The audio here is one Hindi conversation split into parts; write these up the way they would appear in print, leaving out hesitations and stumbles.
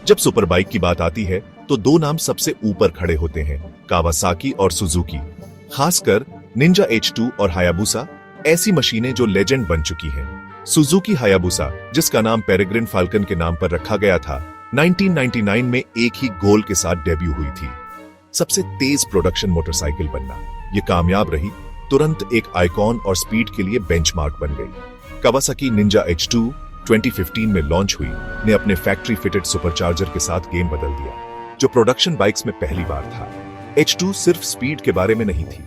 जब सुपर बाइक की बात आती है तो दो नाम सबसे ऊपर खड़े होते हैं, कावासाकी और सुजुकी। खासकर निंजा H2 और हायाबुसा ऐसी मशीनें जो लेजेंड बन चुकी हैं। सुजुकी हायाबुसा, जिसका नाम पेरेग्रिन फाल्कन के नाम पर रखा गया था, 1999 में एक ही गोल के साथ डेब्यू हुई थी, सबसे तेज प्रोडक्शन मोटरसाइकिल बनना। ये कामयाब रही, तुरंत एक आइकॉन और स्पीड के लिए बेंचमार्क बन गई। कावासाकी निंजा H2 2015 में लॉन्च हुई ने अपने फैक्ट्री फिटेड सुपरचार्जर के साथ गेम बदल दिया, जो प्रोडक्शन बाइक्स में पहली बार था। H2 सिर्फ स्पीड के बारे में नहीं थी,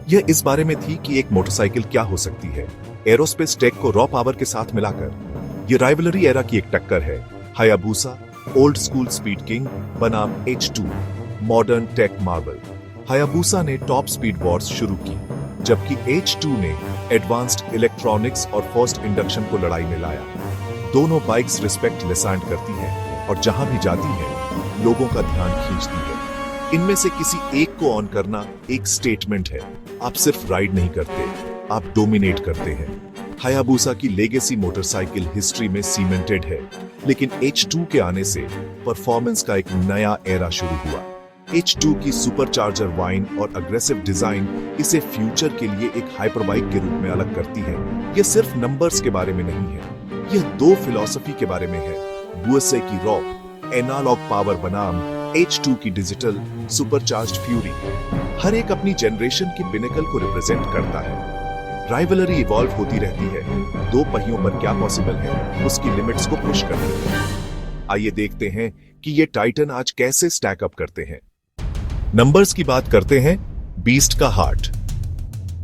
यह इस बारे में थी कि एक मोटरसाइकिल क्या हो सकती है एरोस्पेस टेक को रॉ पावर के साथ मिलाकर। ये राइवलरी एरा की एक टक्कर है। Hayabusa old school speed king बनाम H2 modern tech marvel. Hayabusa ने टॉप स्पीड वॉर्स शुरू की, जबकि H2 ने एडवांस्ड इलेक्ट्रॉनिक्स और फर्स्ट इंडक्शन को लड़ाई में लाया। दोनों बाइक्स रिस्पेक्ट लिसांड करती हैं और जहां भी जाती हैं लोगों का ध्यान खींचती है। इनमें से किसी एक को ऑन करना एक स्टेटमेंट है। आप सिर्फ राइड नहीं करते, आप डोमिनेट करते हैं। हायाबुसा की लेगेसी मोटरसाइकिल हिस्ट्री में सीमेंटेड है, लेकिन H2 के आने से परफॉर्मेंस का एक नया एरा शुरू हुआ। H2 की सुपरचार्जर वाइन और अग्रेसिव डिजाइन इसे फ्यूचर के लिए एक हाइपरबाइक के रूप में अलग करती है। यह सिर्फ नंबर्स के बारे में नहीं है, यह दो फिलॉसफी के बारे में है। बुएसे की रॉ एनालॉग पावर बनाम H2 की डिजिटल सुपरचार्ज्ड फ्यूरी। हर एक अपनी जनरेशन की पिनेकल को रिप्रेजेंट करता है। राइवलरी इवॉल्व होती रहती है। दो पहियों पर क्या पॉसिबल है, उसकी लिमिट्स को पुश करते हैं। आइए देखते हैं कि ये टाइटन आज कैसे स्टैक अप करते हैं। नंबर्स की बात करते हैं। बीस्ट का हार्ट।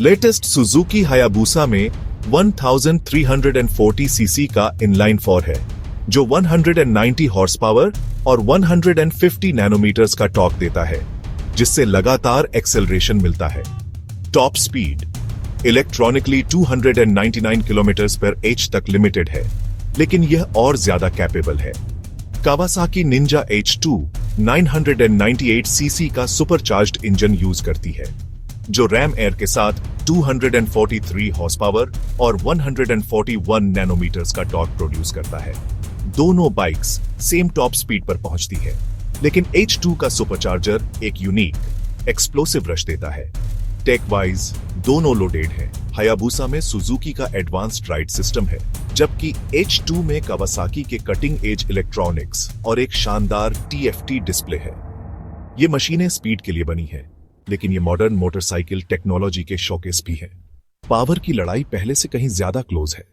लेटेस्ट सुजुकी हायाबुसा में 1340 सीसी का इनलाइन 4 है, जो 190 हॉर्स पावर और 150 नैनोमीटर्स का टॉर्क देता है, जिससे लगातार एक्सेलरेशन मिलता है। टॉप स्पीड इलेक्ट्रॉनिकली 299 किलोमीटर्स पर एच तक लिमिटेड है, लेकिन यह और ज्यादा कैपेबल है। कावासाकी निंजा H2 998 सीसी का सुपरचार्ज्ड इंजन यूज करती है, जो रैम एयर के साथ 243 हॉर्स पावर और 141 नैनोमीटर्स का टॉर्क प्रोड्यूस करता है। दोनों बाइक्स सेम टॉप स्पीड पर पहुंचती है, लेकिन H2 का सुपरचार्जर एक यूनिक एक्सप्लोसिव रश देता है। टेक वाइज दोनों लोडेड हैं। हायाबुसा में सुजुकी का एडवांस्ड राइड सिस्टम है, जबकि H2 में कावासाकी के कटिंग एज इलेक्ट्रॉनिक्स और एक शानदार TFT डिस्प्ले है। ये मशीनें स्पीड के लिए बनी हैं, लेकिन ये मॉडर्न मोटरसाइकिल टेक्नोलॉजी के शोकेस भी हैं। पावर की लड़ाई पहले से कहीं ज्यादा क्लोज है।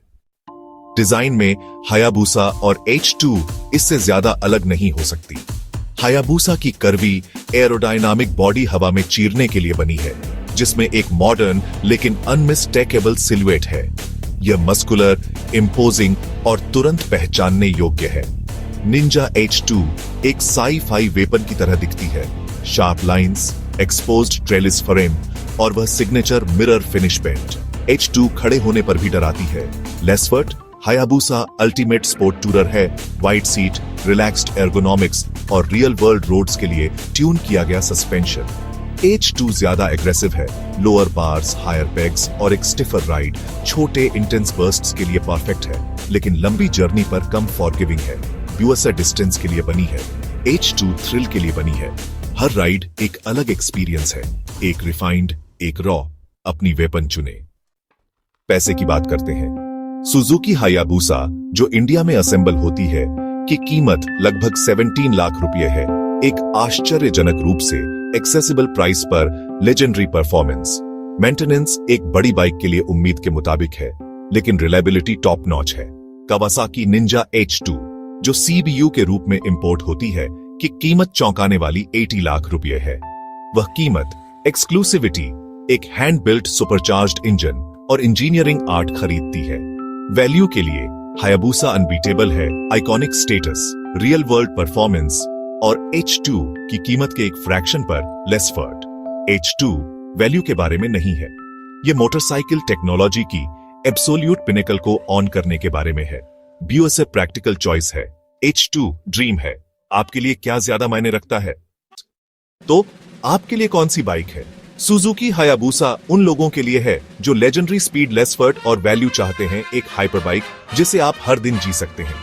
डिजाइन में हायाबुसा और H2 इससे ज्यादा अलग नहीं हो सकती। हायाबुसा की कर्वी एरोडायनामिक बॉडी हवा में चीरने के लिए बनी है, जिसमें एक मॉडर्न लेकिन अनमिस्टेकेबल सिलुएट है। यह मस्कुलर, इम्पोजिंग और तुरंत पहचानने योग्य है। निंजा H2 एक साई-फाई वेपन की तरह दिखती है। Sharp lines, exposed trellis frame और वह signature mirror finish paint H2 खड़े होने पर भी डराती है। लेसफर्ट हायाबुसा अल्टीमेट स्पोर्ट टूरर है। वाइड सीट, रिलैक्स्ड एर्गोनॉमिक्स और रियल वर्ल्ड रोड्स के लिए ट्यून किया गया सस्पेंशन। H2 ज्यादा एग्रेसिव है। लोअर बार्स, हायर पेग्स और एक स्टिफर राइड छोटे इंटेंस बर्स्ट्स के लिए परफेक्ट है, लेकिन लंबी जर्नी पर कम फॉरगिविंग है। ब्यूअसर डिस्टेंस के लिए बनी है, H2 थ्रिल के लिए बनी है। हर राइड एक अलग एक्सपीरियंस है। एक रिफाइंड, एक रॉ। अपनी वेपन चुने। पैसे की बात करते हैं। सुजुकी हायाबुसा, जो इंडिया में असेंबल होती है, की कीमत लगभग 17 लाख रुपए है। एक आश्चर्यजनक रूप से एक्सेसिबल प्राइस पर लेजेंडरी परफॉर्मेंस। मेंटेनेंस एक बड़ी बाइक के लिए उम्मीद के मुताबिक है, लेकिन रिलायबिलिटी टॉप नॉच है। कावासाकी निंजा H2, जो CBU के रूप में इंपोर्ट होती है, की कीमत चौंकाने वाली 80 लाख रुपए है। वह कीमत एक्सक्लूसिविटी, एक हैंड बिल्ट सुपरचार्ज्ड इंजन और इंजीनियरिंग आर्ट खरीदती है। वैल्यू के लिए हायाबुसा अनबीटेबल है। Iconic status, real world performance और H2 की कीमत के एक फ्रैक्शन पर लेसफर्ट H2 वैल्यू के बारे में नहीं है। यह मोटरसाइकिल टेक्नोलॉजी की एब्सोल्यूट पिनेकल को ऑन करने के बारे में है। ब्यूअसर प्रैक्टिकल चॉइस है, H2 ड्रीम है। आपके लिए क्या ज्यादा मायने रखता है? तो आपके लिए कौन सी बाइक है? सुजुकी हायाबुसा उन लोगों के लिए है जो लेजेंडरी स्पीड, लेसफर्ट और वैल्यू चाहते हैं। एक हाइपर बाइक जिसे आप हर दिन जी सकते हैं।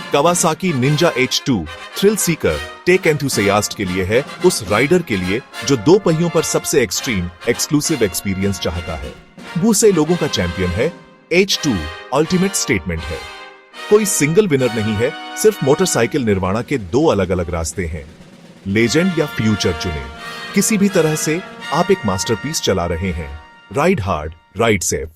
Kawasaki Ninja H2 thrill seeker tech enthusiast के लिए है, उस राइडर के लिए जो दो पहियों पर सबसे एक्सट्रीम एक्सक्लूसिव एक्सपीरियंस चाहता है। वो से लोगों का चैंपियन है। H2 अल्टीमेट स्टेटमेंट है। कोई सिंगल विनर नहीं है, सिर्फ मोटरसाइकिल निर्वाणा के दो अलग अलग रास्ते हैं। लेजेंड या फ्यूचर चुने, किसी भी तरह से आप एक मास्टरपीस चला रहे हैं। Ride hard, ride safe.